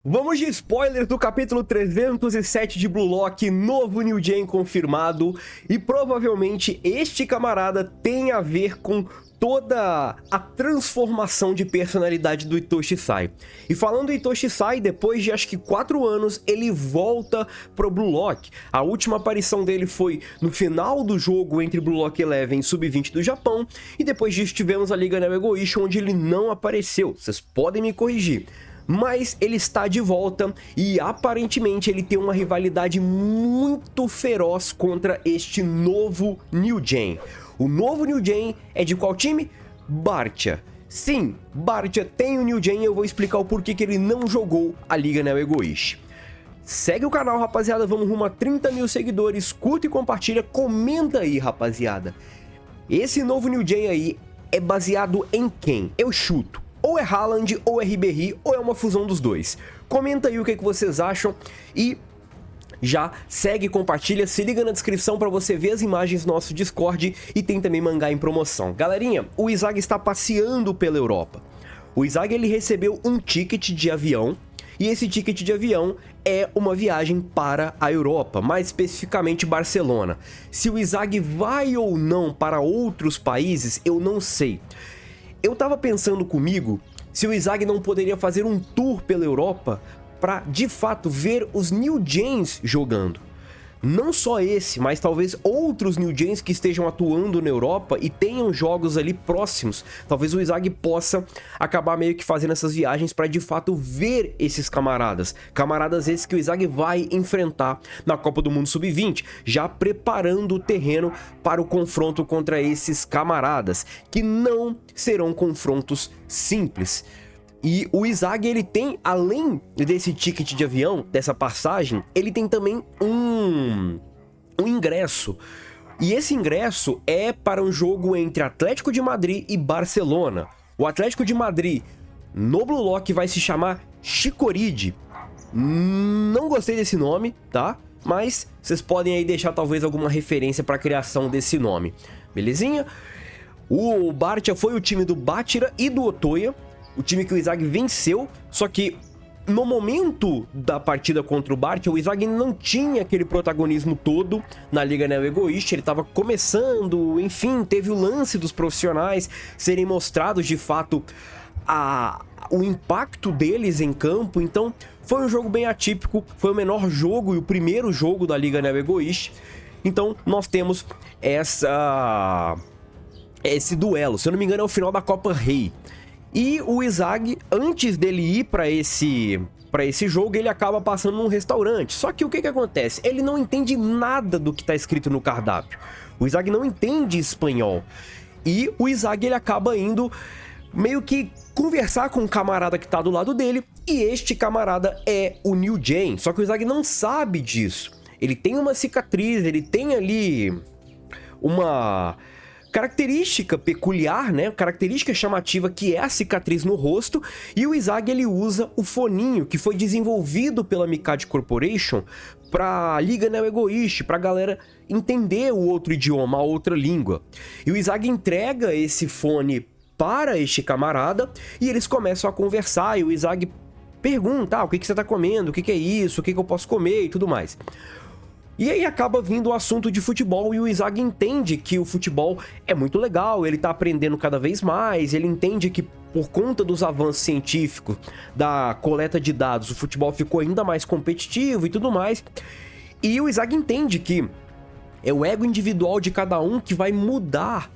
Vamos de spoilers do capítulo 307 de Blue Lock, novo New Gen confirmado, e provavelmente este camarada tem a ver com toda a transformação de personalidade do Hitoshi Sai. E falando do Hitoshi Sai, depois de acho que 4 anos, ele volta pro Blue Lock. A última aparição dele foi no final do jogo entre Blue Lock Eleven e Sub-20 do Japão, e depois disso tivemos a Liga Neo Egoist, onde ele não apareceu. Vocês podem me corrigir. Mas ele está de volta e aparentemente ele tem uma rivalidade muito feroz contra este novo New Gen. O novo New Gen é de qual time? Bartia. Sim, Bartia tem o New Gen e eu vou explicar o porquê que ele não jogou a Liga Neo Egoist. Segue o canal, rapaziada, vamos rumo a 30 mil seguidores, curta e compartilha, comenta aí, rapaziada. Esse novo New Gen aí é baseado em quem? Eu chuto. Ou é Haaland, ou é Ribéry, ou é uma fusão dos dois. Comenta aí o que vocês acham e já segue, compartilha, se liga na descrição para você ver as imagens do nosso Discord e tem também mangá em promoção. Galerinha, o Izag está passeando pela Europa. O Izag ele recebeu um ticket de avião e esse ticket de avião é uma viagem para a Europa, mais especificamente Barcelona. Se o Izag vai ou não para outros países, eu não sei. Eu tava pensando comigo se o Izag não poderia fazer um tour pela Europa para, de fato, ver os New Gens jogando. Não só esse, mas talvez outros New Gens que estejam atuando na Europa e tenham jogos ali próximos. Talvez o Izag possa acabar meio que fazendo essas viagens para, de fato, ver esses camaradas. Camaradas esses que o Izag vai enfrentar na Copa do Mundo Sub-20, já preparando o terreno para o confronto contra esses camaradas, que não serão confrontos simples. E o Izag, ele tem, além desse ticket de avião, dessa passagem, ele tem também um ingresso. E esse ingresso é para um jogo entre Atlético de Madrid e Barcelona. O Atlético de Madrid, no Blue Lock, vai se chamar Chicoride. Não gostei desse nome, tá? Mas vocês podem aí deixar talvez alguma referência para a criação desse nome. Belezinha? O Bartia foi o time do Bátira e do Otoya. O time que o Izag venceu, só que no momento da partida contra o Bartia, o Izag não tinha aquele protagonismo todo na Liga Neo Egoist, ele estava começando, enfim, teve o lance dos profissionais serem mostrados de fato o impacto deles em campo, então foi um jogo bem atípico, foi o menor jogo e o primeiro jogo da Liga Neo Egoist, então nós temos esse duelo, se eu não me engano é o final da Copa Rei. E o Izag, antes dele ir para esse jogo, ele acaba passando num restaurante. Só que o que acontece? Ele não entende nada do que está escrito no cardápio. O Izag não entende espanhol. E o Izag, ele acaba indo meio que conversar com um camarada que está do lado dele. E este camarada é o New Gen. Só que o Izag não sabe disso. Ele tem uma cicatriz, ele tem ali uma característica peculiar, né? Característica chamativa que é a cicatriz no rosto, e o Izag ele usa o foninho que foi desenvolvido pela Mikado Corporation para Liga Neo Egoist, para a galera entender o outro idioma, a outra língua. E o Izag entrega esse fone para este camarada e eles começam a conversar e o Izag pergunta: o que você tá comendo? O que é isso? O que eu posso comer? E tudo mais. E aí acaba vindo o assunto de futebol e o Izag entende que o futebol é muito legal, ele tá aprendendo cada vez mais, ele entende que por conta dos avanços científicos, da coleta de dados, o futebol ficou ainda mais competitivo e tudo mais. E o Izag entende que é o ego individual de cada um que vai moldar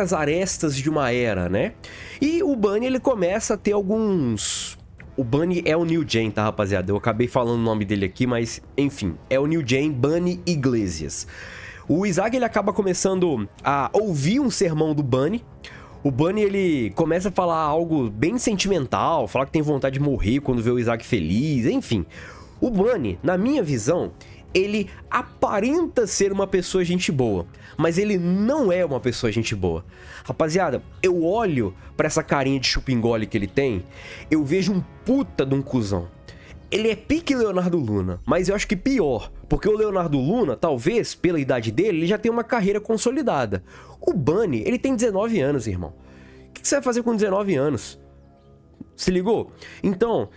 as arestas de uma era, né? E o Bunny, ele começa a ter alguns... O Bunny é o New Gen, tá, rapaziada? Eu acabei falando o nome dele aqui, mas, enfim, é o New Gen Bunny Iglesias. O Izag, ele acaba começando a ouvir um sermão do Bunny. O Bunny, ele começa a falar algo bem sentimental, falar que tem vontade de morrer quando vê o Izag feliz, enfim. O Bunny, na minha visão, ele aparenta ser uma pessoa gente boa, mas ele não é uma pessoa gente boa. Rapaziada, eu olho pra essa carinha de chupingole que ele tem, eu vejo um puta de um cuzão. Ele é pique Leonardo Luna, mas eu acho que pior, porque o Leonardo Luna, talvez, pela idade dele, ele já tem uma carreira consolidada. O Bunny, ele tem 19 anos, irmão. O que você vai fazer com 19 anos? Se ligou? Então,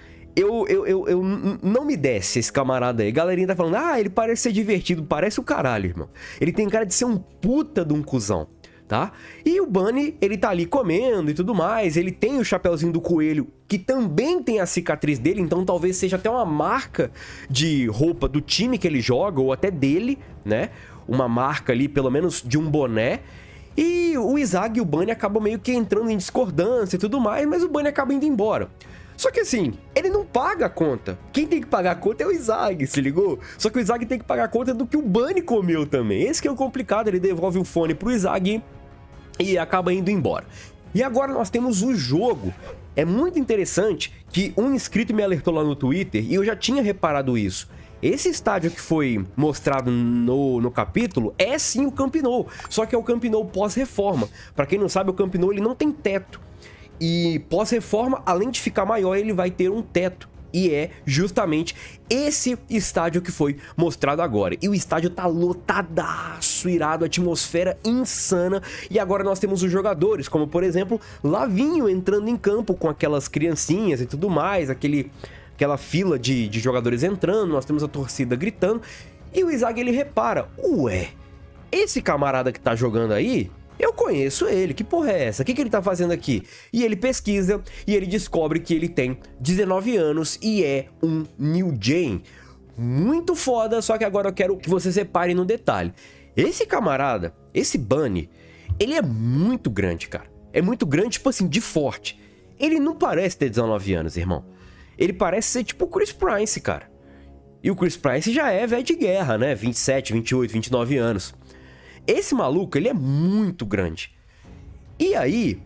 Não me desce esse camarada aí. Galerinha tá falando, ele parece ser divertido. Parece o caralho, irmão. Ele tem cara de ser um puta de um cuzão, tá? E o Bunny, ele tá ali comendo e tudo mais. Ele tem o chapeuzinho do coelho, que também tem a cicatriz dele. Então talvez seja até uma marca de roupa do time que ele joga, ou até dele, né? Uma marca ali, pelo menos de um boné. E o Izag e o Bunny acabam meio que entrando em discordância e tudo mais, mas o Bunny acaba indo embora. Só que assim, ele não paga a conta. Quem tem que pagar a conta é o Izag, se ligou? Só que o Izag tem que pagar a conta do que o Bunny comeu também. Esse que é o complicado, ele devolve o fone pro Izag e acaba indo embora. E agora nós temos o jogo. É muito interessante que um inscrito me alertou lá no Twitter e eu já tinha reparado isso. Esse estádio que foi mostrado no capítulo é sim o Camp Nou, só que é o Camp Nou pós-reforma. Pra quem não sabe, o Camp Nou ele não tem teto. E pós-reforma, além de ficar maior, ele vai ter um teto. E é justamente esse estádio que foi mostrado agora. E o estádio tá lotadaço, irado, atmosfera insana. E agora nós temos os jogadores, como por exemplo, Lavinho entrando em campo com aquelas criancinhas e tudo mais, aquela fila de jogadores entrando, nós temos a torcida gritando. E o Izag, ele repara, ué, esse camarada que tá jogando aí, eu conheço ele, que porra é essa? O que ele tá fazendo aqui? E ele pesquisa e ele descobre que ele tem 19 anos e é um New Gen. Muito foda, só que agora eu quero que vocês reparem no detalhe. Esse camarada, esse Bunny, ele é muito grande, cara. É muito grande, tipo assim, de forte. Ele não parece ter 19 anos, irmão. Ele parece ser tipo o Chris Prince, cara. E o Chris Prince já é velho de guerra, né? 27, 28, 29 anos. Esse maluco, ele é muito grande. E aí,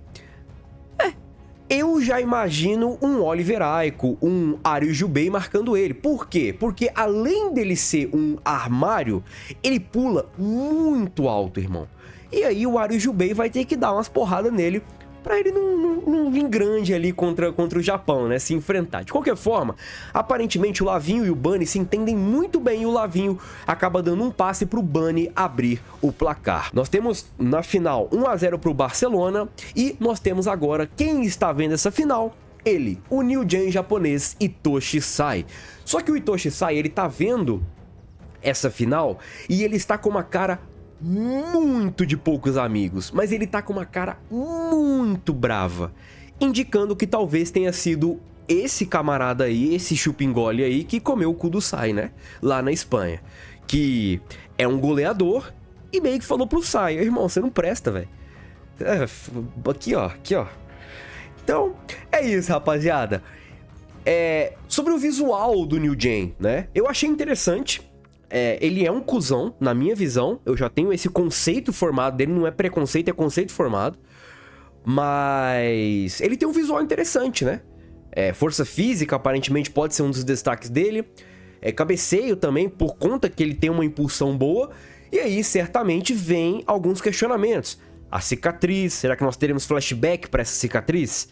eu já imagino um Oliver Aiko, um Ario Jubei marcando ele. Por quê? Porque além dele ser um armário, ele pula muito alto, irmão. E aí o Ario Jubei vai ter que dar umas porradas nele pra ele não vir grande ali contra o Japão, né? Se enfrentar. De qualquer forma, aparentemente o Lavinho e o Bunny se entendem muito bem e o Lavinho acaba dando um passe pro Bunny abrir o placar. Nós temos na final 1-0 pro Barcelona e nós temos agora quem está vendo essa final. Ele, o New Gen japonês Itoshi Sai. Só que o Itoshi Sai, ele tá vendo essa final e ele está com uma cara muito de poucos amigos, mas ele tá com uma cara muito brava, indicando que talvez tenha sido esse camarada aí, esse chupingole aí, que comeu o cu do Sai, né? Lá na Espanha. Que é um goleador e meio que falou pro Sai, irmão, você não presta, velho. Aqui, ó, aqui, ó. Então, é isso, rapaziada. Sobre o visual do New Gen, né? Eu achei interessante. Ele é um cuzão, na minha visão. Eu já tenho esse conceito formado dele. Não é preconceito, é conceito formado. Mas ele tem um visual interessante, né? Força física, aparentemente, pode ser um dos destaques dele. Cabeceio também, por conta que ele tem uma impulsão boa. E aí, certamente, vem alguns questionamentos. A cicatriz, será que nós teremos flashback para essa cicatriz?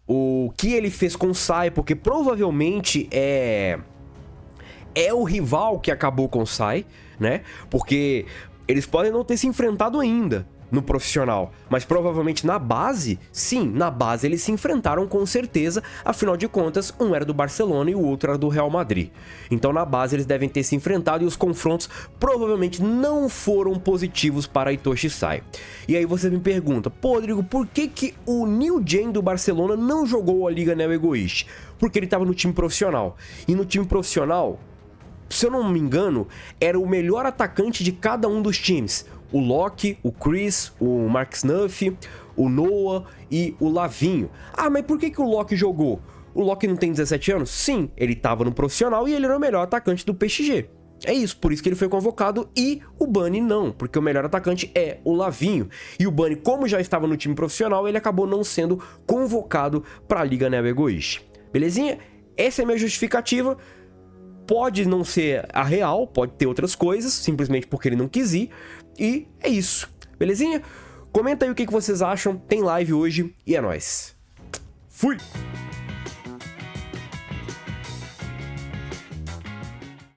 O que ele fez com o Sai, porque provavelmente é o rival que acabou com o Sai, né? Porque eles podem não ter se enfrentado ainda no profissional, mas provavelmente na base, sim, na base eles se enfrentaram com certeza, afinal de contas, um era do Barcelona e o outro era do Real Madrid. Então na base eles devem ter se enfrentado e os confrontos provavelmente não foram positivos para Itoshi Sai. E aí você me pergunta, pô, Rodrigo, por que o New Gen do Barcelona não jogou a Liga Neo Egoist? Porque ele estava no time profissional. E no time profissional, se eu não me engano, era o melhor atacante de cada um dos times. O Loki, o Chris, o Mark Snuff, o Noah e o Lavinho. Ah, mas por que o Loki jogou? O Loki não tem 17 anos? Sim, ele estava no profissional e ele era o melhor atacante do PSG. É isso, por isso que ele foi convocado e o Bunny não, porque o melhor atacante é o Lavinho. E o Bunny, como já estava no time profissional, ele acabou não sendo convocado para a Liga Neo Egoist. Belezinha? Essa é a minha justificativa. Pode não ser a real, pode ter outras coisas, simplesmente porque ele não quis ir. E é isso, belezinha? Comenta aí o que vocês acham, tem live hoje e é nóis. Fui!